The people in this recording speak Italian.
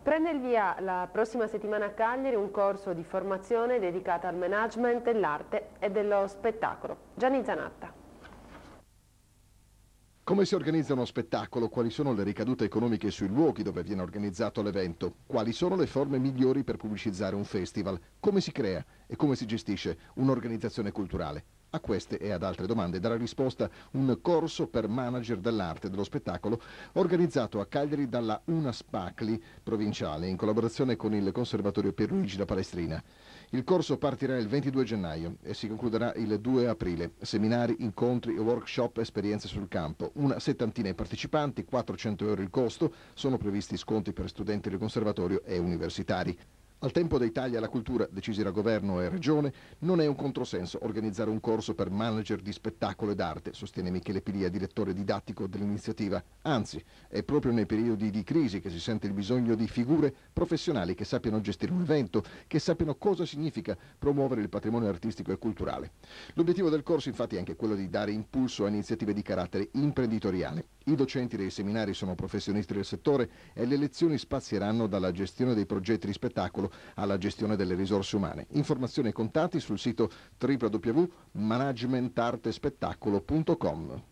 Prende il via la prossima settimana a Cagliari un corso di formazione dedicato al management dell'arte e dello spettacolo. Gianni Zanatta. Come si organizza uno spettacolo? Quali sono le ricadute economiche sui luoghi dove viene organizzato l'evento? Quali sono le forme migliori per pubblicizzare un festival? Come si crea e come si gestisce un'organizzazione culturale? A queste e ad altre domande darà risposta un corso per manager dell'arte e dello spettacolo organizzato a Cagliari dalla Una Spacli provinciale in collaborazione con il Conservatorio Pierluigi da Palestrina. Il corso partirà il 22 gennaio e si concluderà il 2 aprile. Seminari, incontri, workshop, esperienze sul campo. Una settantina i partecipanti, 400 euro il costo, sono previsti sconti per studenti del conservatorio e universitari. Al tempo dei tagli alla cultura decisi da governo e regione non è un controsenso organizzare un corso per manager di spettacolo ed arte, sostiene Michele Pilia, direttore didattico dell'iniziativa. Anzi, è proprio nei periodi di crisi che si sente il bisogno di figure professionali che sappiano gestire un evento, che sappiano cosa significa promuovere il patrimonio artistico e culturale. L'obiettivo del corso infatti è anche quello di dare impulso a iniziative di carattere imprenditoriale. I docenti dei seminari sono professionisti del settore e le lezioni spazieranno dalla gestione dei progetti di spettacolo alla gestione delle risorse umane. Informazioni e contatti sul sito www.managementartespettacolo.com.